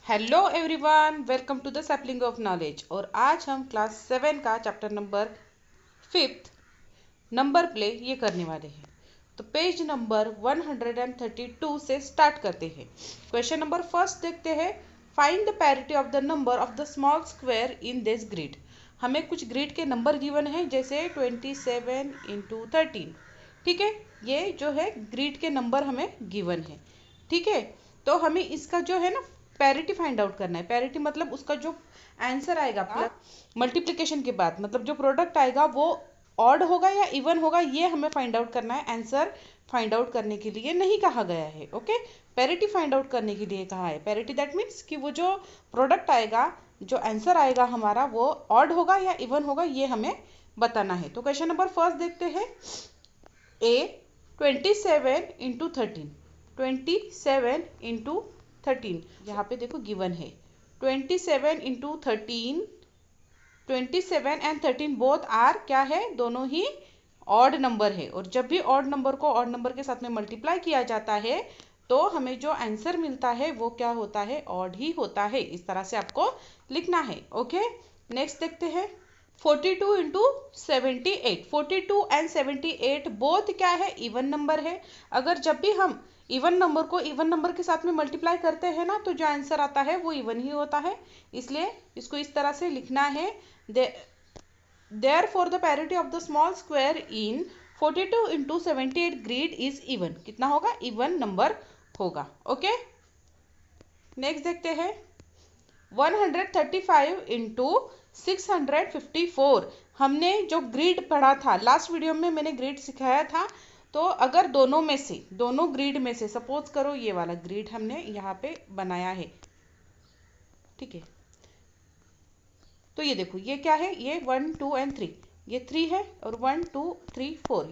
Hello everyone, welcome to the sapling of knowledge. और आज हम क्लास 7 का चैप्टर नंबर 5 नंबर प्ले ये करने वाले हैं। तो पेज नंबर 132 से स्टार्ट करते हैं। क्वेश्चन नंबर फर्स्ट देखते हैं। Find the parity of the number of the small square in this grid. हमें कुछ ग्रिड के नंबर गिवन है, जैसे 27 × 13। ठीक है, ये जो है ग्रिड के नंबर हमें गिवन है। ठीक है, तो हमें इसका जो है ना पैरिटी फाइंड आउट करना है। पैरिटी मतलब उसका जो आंसर आएगा प्लस मल्टीप्लिकेशन के बाद, मतलब जो प्रोडक्ट आएगा वो ऑड होगा या इवन होगा, ये हमें फाइंड आउट करना है। आंसर फाइंड आउट करने के लिए नहीं कहा गया है। ओके, पैरिटी फाइंड आउट करने के लिए कहा है। पैरिटी दैट मीन्स कि वो जो प्रोडक्ट आएगा, जो आंसर आएगा हमारा, वो ऑड होगा या इवन होगा, ये हमें बताना है। तो क्वेश्चन नंबर फर्स्ट देखते हैं। ए 27 × 13। 27 × 13 यहाँ पे देखो गिवन है। 27 × 13, 27 एंड 13 बोथ आर क्या है, दोनों ही ऑड नंबर है। और जब भी ऑड नंबर को ऑड नंबर के साथ में मल्टीप्लाई किया जाता है तो हमें जो आंसर मिलता है वो क्या होता है, ऑड ही होता है। इस तरह से आपको लिखना है। ओके, नेक्स्ट देखते हैं। 42 × 78। 42 एंड 78 बोथ क्या है, इवन नंबर है। अगर जब भी हम इवन नंबर को इवन नंबर के साथ में मल्टीप्लाई करते हैं ना, तो जो आंसर आता है वो इवन ही होता है। इसलिए इसको इस तरह से लिखना है। Therefore the parity of the small square in 42 × 78 grid is even। कितना होगा, इवन नंबर होगा। ओके, नेक्स्ट देखते हैं। 135 × 654। हमने जो ग्रिड पढ़ा था लास्ट वीडियो में, मैंने ग्रिड सिखाया था। तो अगर दोनों में से, दोनों ग्रिड में से, सपोज करो ये वाला ग्रिड हमने यहाँ पे बनाया है। ठीक है, तो ये देखो ये क्या है, ये 1 2 एंड 3, ये 3 है। और 1 2 3 4,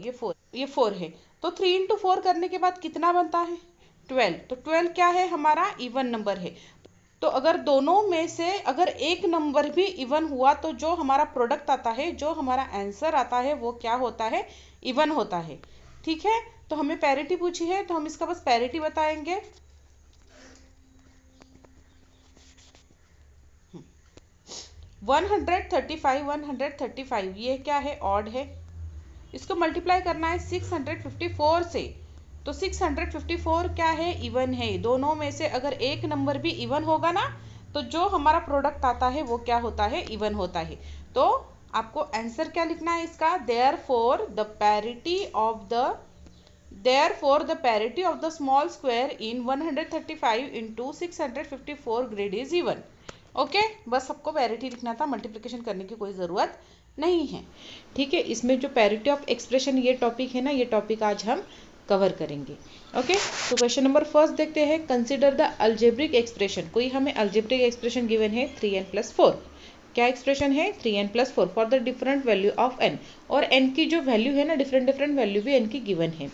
ये 4 है। तो 3 × 4 करने के बाद कितना बनता है, 12। तो 12 क्या है, हमारा इवन नंबर है। तो अगर दोनों में से अगर एक नंबर भी इवन हुआ तो जो हमारा प्रोडक्ट आता है, जो हमारा आंसर आता है, वो क्या होता है, इवन होता है। ठीक है, तो हमें पैरिटी पूछी है तो हम इसका बस पैरिटी बताएंगे। 135 ये क्या है, ऑड है। इसको मल्टीप्लाई करना है 654 से। तो 654 क्या है, इवन है। दोनों में से अगर एक नंबर भी इवन होगा ना, तो जो हमारा प्रोडक्ट आता है वो क्या होता है, इवन होता है। तो आपको आंसर क्या लिखना है इसका, therefore the parity of the small square in 135 × 654 grid is even. Okay, बस सबको पैरिटी लिखना था, मल्टीप्लिकेशन करने की कोई ज़रूरत नहीं है। ठीक है, इसमें जो पैरिटी ऑफ एक्सप्रेशन ये टॉपिक है ना, ये टॉपिक आज हम कवर करेंगे। ओके, तो क्वेश्चन नंबर फर्स्ट देखते हैं। Consider the algebraic expression. कोई हमें अलजेब्रिक एक्सप्रेशन गिवन है 3n + 4। क्या एक्सप्रेशन है, 3n + 4 for the different value of n। और n की जो वैल्यू है ना, डिफरेंट वैल्यू भी n की गिवन है।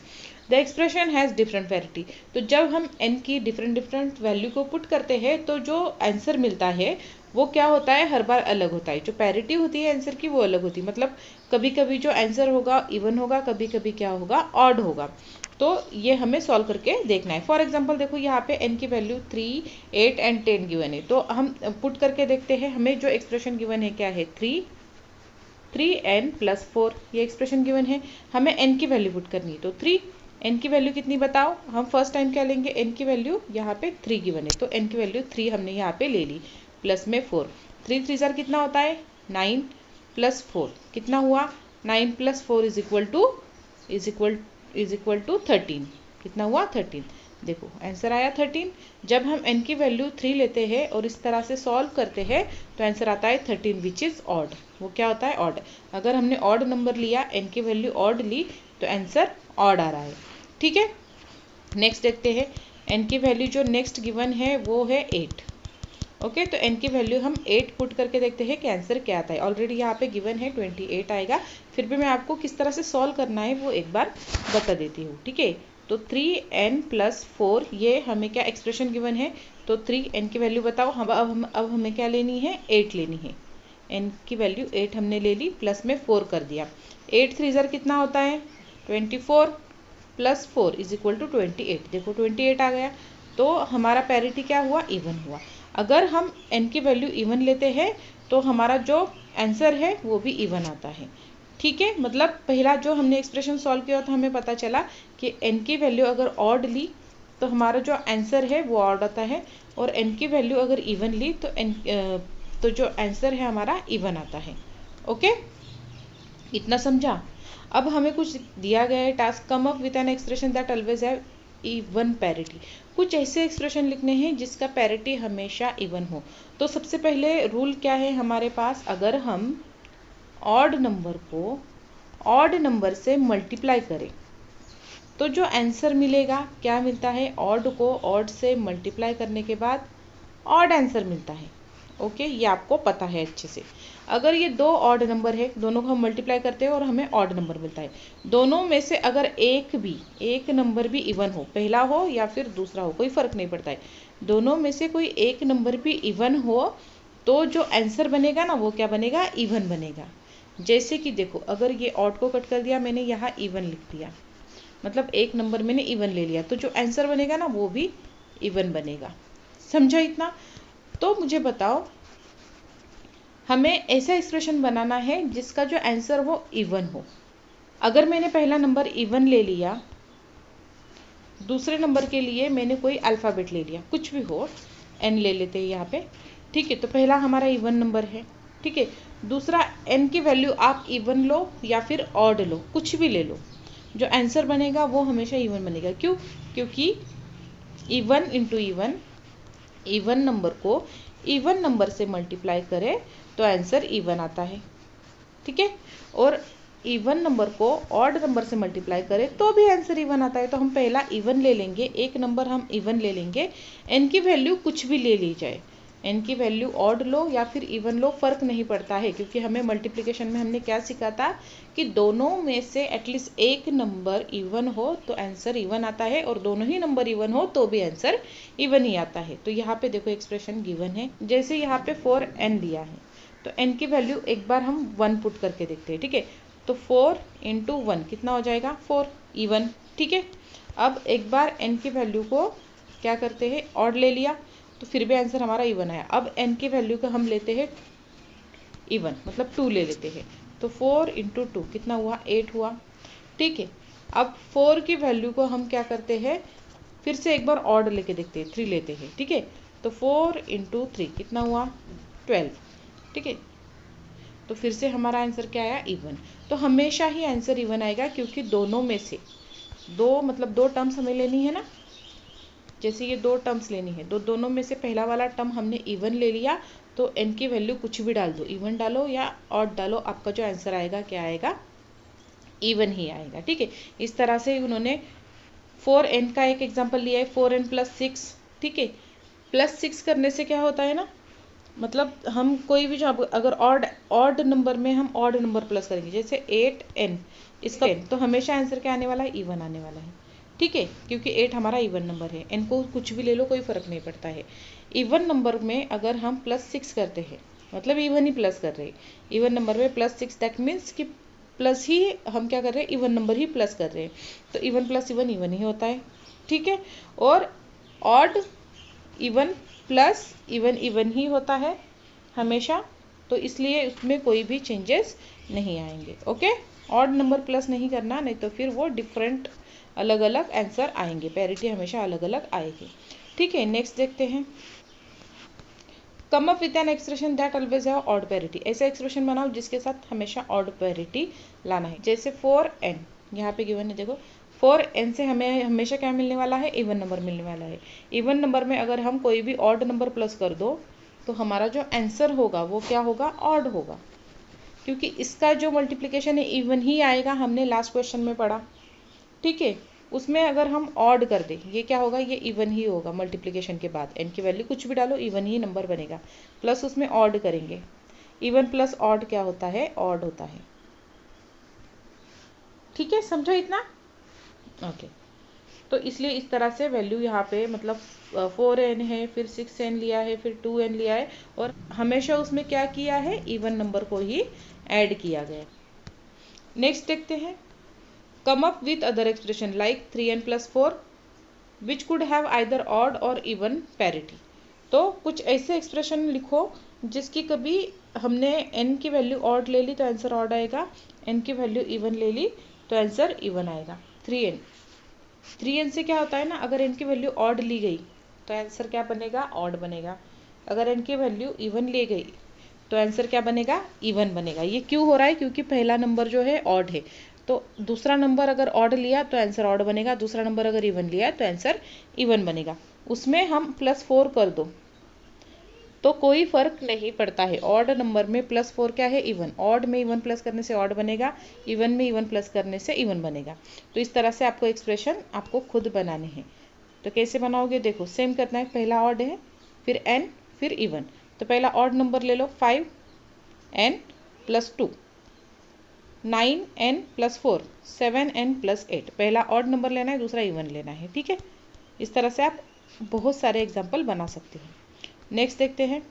The expression has different parity. तो जब हम n की डिफरेंट वैल्यू को पुट करते हैं तो जो आंसर मिलता है वो क्या होता है, हर बार अलग होता है। जो पैरिटी होती है आंसर की वो अलग होती है। मतलब कभी कभी जो आंसर होगा इवन होगा, कभी कभी क्या होगा, ऑड होगा। तो ये हमें सॉल्व करके देखना है। फॉर एग्जांपल देखो यहाँ पे n की वैल्यू 3, 8 एंड 10 गिवन है। तो हम पुट करके देखते हैं। हमें जो एक्सप्रेशन गिवन है क्या है, 3n + 4 ये एक्सप्रेशन गिवन है। हमें n की वैल्यू पुट करनी है। तो 3, n की वैल्यू कितनी बताओ। हम फर्स्ट टाइम क्या लेंगे, n की वैल्यू यहाँ पे 3 गिवन है, तो n की वैल्यू 3 हमने यहाँ पे ले ली। प्लस में 4, 3 3 ज़ार कितना होता है, 9 + 4 कितना हुआ, 9 + 4 इज इक्वल टू 13। कितना हुआ, 13। देखो आंसर आया 13। जब हम n की वैल्यू 3 लेते हैं और इस तरह से सॉल्व करते हैं तो आंसर आता है 13 विच इज़ ऑड। वो क्या होता है, ऑड। अगर हमने ऑड नंबर लिया, n की वैल्यू ऑड ली, तो आंसर ऑड आ रहा है। ठीक है, नेक्स्ट देखते हैं। n की वैल्यू जो नेक्स्ट गिवन है वो है 8। ओके, तो n की वैल्यू हम 8 पुट करके देखते हैं कि आंसर क्या आता है। ऑलरेडी यहाँ पे गिवन है 28 आएगा। फिर भी मैं आपको किस तरह से सॉल्व करना है वो एक बार बता देती हूँ। ठीक है, तो 3n + 4 ये हमें क्या एक्सप्रेशन गिवन है। तो 3n की वैल्यू बताओ। अब हमें क्या लेनी है, 8 लेनी है। n की वैल्यू 8 हमने ले ली, प्लस में 4 कर दिया। 8 3 ज़ार कितना होता है, 24 + 4 इज इक्वल टू 28। देखो 28 आ गया। तो हमारा पैरिटी क्या हुआ, इवन हुआ। अगर हम n की वैल्यू इवन लेते हैं तो हमारा जो आंसर है वो भी इवन आता है। ठीक है, मतलब पहला जो हमने एक्सप्रेशन सॉल्व किया तो हमें पता चला कि n की वैल्यू अगर ऑड ली तो हमारा जो आंसर है वो ऑड आता है, और n की वैल्यू अगर इवन ली तो जो आंसर है हमारा इवन आता है। ओके, इतना समझा। अब हमें कुछ दिया गया है task, come up with an expression that always have even parity. कुछ ऐसे एक्सप्रेशन लिखने हैं जिसका पैरिटी हमेशा इवन हो। तो सबसे पहले रूल क्या है हमारे पास, अगर हम ऑड नंबर को ऑड नंबर से मल्टीप्लाई करें तो जो आंसर मिलेगा क्या मिलता है, ऑड को ऑड से मल्टीप्लाई करने के बाद ऑड आंसर मिलता है। ओके, ये आपको पता है अच्छे से। अगर ये दो ऑड नंबर है, दोनों को हम मल्टीप्लाई करते हैं और हमें ऑड नंबर मिलता है। दोनों में से अगर एक नंबर भी इवन हो, पहला हो या फिर दूसरा हो, कोई फर्क नहीं पड़ता है, दोनों में से कोई एक नंबर भी इवन हो तो जो आंसर बनेगा ना वो क्या बनेगा, इवन बनेगा। जैसे कि देखो, अगर ये ऑड को कट कर दिया मैंने, यहाँ इवन लिख दिया, मतलब एक नंबर मैंने इवन ले लिया, तो जो आंसर बनेगा ना वो भी इवन बनेगा। समझा इतना? तो मुझे बताओ, हमें ऐसा एक्सप्रेशन बनाना है जिसका जो आंसर वो इवन हो। अगर मैंने पहला नंबर इवन ले लिया, दूसरे नंबर के लिए मैंने कोई अल्फ़ाबेट ले लिया, कुछ भी हो, n ले लेते हैं यहाँ पे। ठीक है, तो पहला हमारा इवन नंबर है। ठीक है, दूसरा n की वैल्यू आप इवन लो या फिर ऑड लो, कुछ भी ले लो, जो आंसर बनेगा वो हमेशा इवन बनेगा। क्यों? क्योंकि even into even, even number को इवन नंबर से मल्टीप्लाई करें तो आंसर इवन आता है। ठीक है, और इवन नंबर को ऑड नंबर से मल्टीप्लाई करें तो भी आंसर इवन आता है। तो हम पहला इवन ले लेंगे, एक नंबर हम इवन ले लेंगे, n की वैल्यू कुछ भी ले ली जाए, n की वैल्यू ऑड लो या फिर इवन लो, फर्क नहीं पड़ता है, क्योंकि हमें मल्टीप्लिकेशन में हमने क्या सीखा था कि दोनों में से एटलीस्ट एक नंबर इवन हो तो आंसर इवन आता है, और दोनों ही नंबर इवन हो तो भी आंसर इवन ही आता है। तो यहाँ पे देखो एक्सप्रेशन गिवन है, जैसे यहाँ पे 4n दिया है तो n की वैल्यू एक बार हम 1 पुट करके देखते हैं। ठीक है, तो 4 इंटू 1 कितना हो जाएगा, 4, इवन। ठीक है, अब एक बार n की वैल्यू को क्या करते हैं, ऑड ले लिया, तो फिर भी आंसर हमारा इवन आया। अब n की वैल्यू को हम लेते हैं इवन, मतलब 2 ले लेते हैं, तो 4 इंटू 2 कितना हुआ, 8 हुआ। ठीक है, अब 4 की वैल्यू को हम क्या करते हैं, फिर से एक बार ऑड लेके देखते हैं, 3 लेते हैं। ठीक है, तो 4 इंटू 3 कितना हुआ, 12। ठीक है, तो फिर से हमारा आंसर क्या आया, इवन। तो हमेशा ही आंसर इवन आएगा, क्योंकि दोनों में से दो टर्म्स हमें लेनी है ना, जैसे ये 2 टर्म्स लेनी है, दोनों में से पहला वाला टर्म हमने इवन ले लिया, तो n की वैल्यू कुछ भी डाल दो, इवन डालो या ऑड डालो, आपका जो आंसर आएगा क्या आएगा, इवन ही आएगा। ठीक है, इस तरह से उन्होंने 4n का एक एग्जाम्पल लिया है, 4n प्लस 6। ठीक है, प्लस 6 करने से क्या होता है ना, मतलब हम कोई भी जो अगर ऑड नंबर में हम ऑड नंबर प्लस करेंगे, जैसे 8n, इसका तो हमेशा आंसर क्या आने वाला है, इवन आने वाला है। ठीक है, क्योंकि 8 हमारा इवन नंबर है, n को कुछ भी ले लो कोई फर्क नहीं पड़ता है। इवन नंबर में अगर हम प्लस 6 करते हैं, मतलब इवन ही प्लस कर रहे हैं, इवन नंबर में प्लस 6, दैट मीन्स कि प्लस ही हम क्या कर रहे हैं, इवन नंबर ही प्लस कर रहे हैं, तो even plus even even he होता है। ठीक है, और odd even plus even even he होता है हमेशा, तो इसलिए उसमें कोई भी चेंजेस नहीं आएंगे। ओके, ऑड नंबर प्लस नहीं करना, नहीं तो फिर वो डिफरेंट अलग अलग आंसर आएंगे, पैरिटी हमेशा अलग अलग आएगी। ठीक है, नेक्स्ट देखते हैं, come up with an expression that always have odd parity. ऐसा एक्सप्रेशन बनाओ जिसके साथ हमेशा ऑड पैरिटी लाना है। जैसे 4n यहाँ पे गिवन है, देखो 4n से हमें हमेशा क्या मिलने वाला है, इवन नंबर मिलने वाला है। इवन नंबर में अगर हम कोई भी ऑड नंबर प्लस कर दो तो हमारा जो आंसर होगा वो क्या होगा, ऑड होगा, क्योंकि इसका जो मल्टीप्लिकेशन है इवन ही आएगा, हमने लास्ट क्वेश्चन में पढ़ा। ठीक है, उसमें अगर हम ऑड कर दें, ये क्या होगा, ये इवन ही होगा मल्टीप्लिकेशन के बाद, n की वैल्यू कुछ भी डालो इवन ही नंबर बनेगा, प्लस उसमें ऑड करेंगे, इवन प्लस ऑड क्या होता है, ऑड होता है। ठीक है, समझो इतना? ओके, तो इसलिए इस तरह से वैल्यू यहाँ पे मतलब 4n है, फिर 6n लिया है, फिर 2n लिया है, और हमेशा उसमें क्या किया है, इवन नंबर को ही ऐड किया गया। नेक्स्ट देखते हैं, come up with other expression like 3n plus 4, which could have either odd और इवन पैरिटी। तो कुछ ऐसे एक्सप्रेशन लिखो जिसकी कभी हमने n की वैल्यू ऑड ले ली तो आंसर ऑड आएगा, n की वैल्यू इवन ले ली तो आंसर इवन आएगा। 3n से क्या होता है ना, अगर n की वैल्यू ऑड ली गई तो आंसर क्या बनेगा, ऑड बनेगा। अगर n की वैल्यू इवन ली गई तो आंसर क्या बनेगा, इवन बनेगा। ये क्यों हो रहा है, क्योंकि पहला नंबर जो है ऑड है, तो दूसरा नंबर अगर ऑड लिया तो आंसर ऑड बनेगा, दूसरा नंबर अगर इवन लिया तो आंसर इवन बनेगा। उसमें हम +4 कर दो तो कोई फर्क नहीं पड़ता है। ऑड नंबर में +4 क्या है, इवन। ऑड में इवन प्लस करने से ऑड बनेगा, इवन में इवन प्लस करने से इवन बनेगा। तो इस तरह से आपको एक्सप्रेशन आपको खुद बनाने हैं। तो कैसे बनाओगे, देखो सेम करना है। पहला ऑड है, फिर n, फिर इवन। तो पहला ऑड नंबर ले लो, 5n + 2, 9n + 4, 7n + 8। पहला ऑड नंबर लेना है, दूसरा इवन लेना है, ठीक है। इस तरह से आप बहुत सारे एग्जाम्पल बना सकते हैं। नेक्स्ट देखते हैं,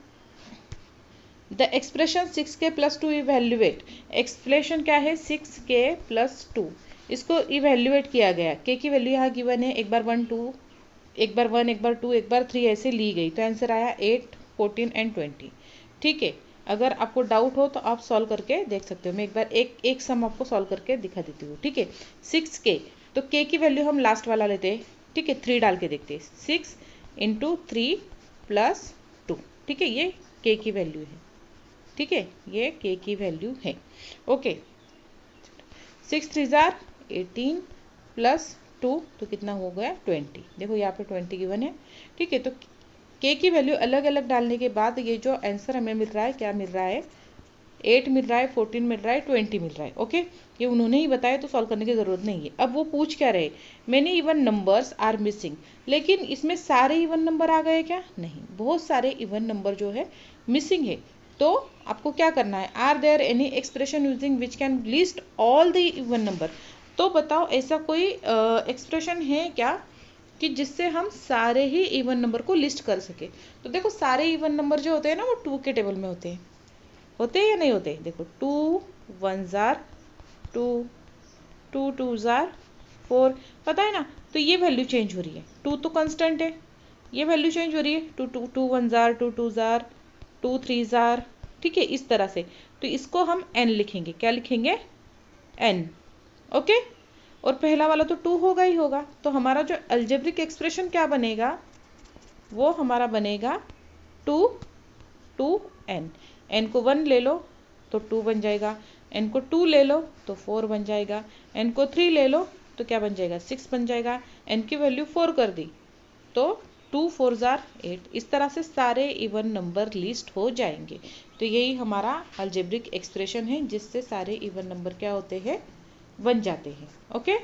the expression 6k + 2 evaluate. Expression क्या है, 6k + 2, इसको इवेल्युएट किया गया। k की वैल्यू यहाँ गिवन है, एक बार 1 2, एक बार 1, एक बार 2, एक बार 3 ऐसे ली गई, तो आंसर आया 8, 14 एंड 20, ठीक है। अगर आपको डाउट हो तो आप सॉल्व करके देख सकते हो। मैं एक बार एक सम आपको सॉल्व करके दिखा देती हूँ, ठीक है। 6k, तो k की वैल्यू हम लास्ट वाला लेते हैं, ठीक है, 3 डाल के देखते हैं। 6 × 3 + 2, ठीक है, ये k की वैल्यू है, ठीक है, ये k की वैल्यू है, ओके। 6 3 18 + 2 तो कितना हो गया, 20। देखो यहाँ पे 20 गिवन है, ठीक है। तो k की वैल्यू अलग अलग डालने के बाद ये जो आंसर हमें मिल रहा है, क्या मिल रहा है, 8 मिल रहा है, 14 मिल रहा है, 20 मिल रहा है, ओके। ये उन्होंने ही बताया तो सॉल्व करने की ज़रूरत नहीं है। अब वो पूछ क्या रहे, many even numbers are missing, लेकिन इसमें सारे इवन नंबर आ गए क्या, नहीं, बहुत सारे इवन नंबर जो है मिसिंग है। तो आपको क्या करना है, are there any expression using which can list all the even number. तो बताओ ऐसा कोई एक्सप्रेशन है क्या कि जिससे हम सारे ही इवन नंबर को लिस्ट कर सके। तो देखो सारे इवन नंबर जो होते हैं ना, वो 2 के टेबल में होते हैं या नहीं होते। देखो 2 1s are 2, 2 2s are 4, पता है ना। तो ये वैल्यू चेंज हो रही है, 2 तो कांस्टेंट है, ये वैल्यू चेंज हो रही है, 2 1s are 2 2s are 2 3s are, ठीक है, इस तरह से। तो इसको हम n लिखेंगे, क्या लिखेंगे, n, ओके। और पहला वाला तो 2 होगा ही होगा, तो हमारा जो अलजेब्रिक एक्सप्रेशन क्या बनेगा, वो हमारा बनेगा 2 2n। n को 1 ले लो तो 2 बन जाएगा, n को 2 ले लो तो 4 बन जाएगा, n को 3 ले लो तो क्या बन जाएगा, 6 बन जाएगा। n की वैल्यू 4 कर दी तो 2 4s are 8। इस तरह से सारे इवन नंबर लिस्ट हो जाएंगे। तो यही हमारा अलजेब्रिक एक्सप्रेशन है जिससे सारे इवन नंबर क्या होते हैं, बन जाते हैं, ओके।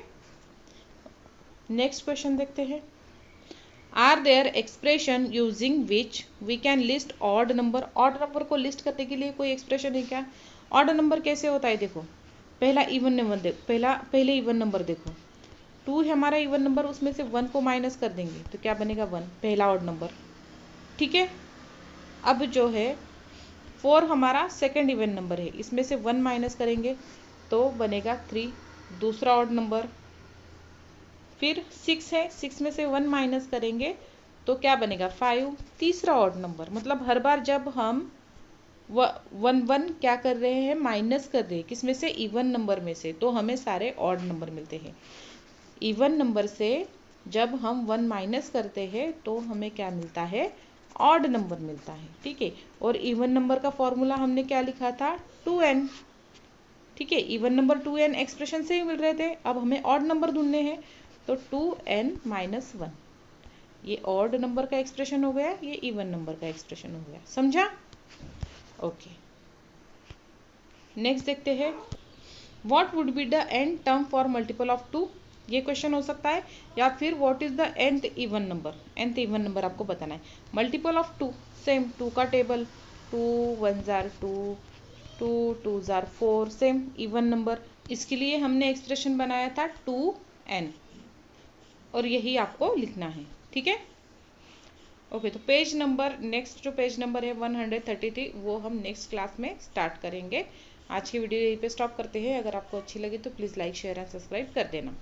नेक्स्ट क्वेश्चन देखते हैं, are there expression using which we can list odd number. Odd number को लिस्ट करने के लिए कोई एक्सप्रेशन है क्या। ऑड नंबर कैसे होता है, देखो पहला इवन नंबर देखो, पहले इवन नंबर देखो, 2 है हमारा इवन नंबर, उसमें से 1 को माइनस कर देंगे तो क्या बनेगा, 1, पहला ऑड नंबर, ठीक है। अब जो है 4 हमारा सेकंड इवन नंबर है, इसमें से 1 माइनस करेंगे तो बनेगा 3, दूसरा ऑड नंबर। फिर 6 है, 6 में से 1 माइनस करेंगे तो क्या बनेगा, 5, तीसरा ऑड नंबर। मतलब हर बार जब हम 1 क्या कर रहे हैं, माइनस कर रहे हैं, किस में से, इवन नंबर में से, तो हमें सारे ऑड नंबर मिलते हैं। इवन नंबर से जब हम 1 माइनस करते हैं तो हमें क्या मिलता है, ऑड नंबर मिलता है, ठीक है। और इवन नंबर का फॉर्मूला हमने क्या लिखा था, 2n, ठीक है। इवन नंबर 2n एक्सप्रेशन से ही मिल रहे थे, अब हमें ऑड नंबर ढूंढने हैं तो 2n - 1, ये ऑड नंबर का एक्सप्रेशन हो गया, ये इवन नंबर का एक्सप्रेशन हो गया, समझा, ओके। नेक्स्ट देखते हैं, what would be the nth term for multiple of 2। ये क्वेश्चन हो सकता है, या फिर what is the nth even number. nth even number आपको बताना है। मल्टीपल ऑफ 2, सेम 2 का table, 2 1s are 2, 2 2s are 4, same even number. इसके लिए हमने एक्सप्रेशन बनाया था 2n, और यही आपको लिखना है, ठीक है, ओके। तो पेज नंबर, नेक्स्ट जो पेज नंबर है 133, वो हम नेक्स्ट क्लास में स्टार्ट करेंगे। आज की वीडियो यहीं पे स्टॉप करते हैं। अगर आपको अच्छी लगी तो please like share and subscribe कर देना।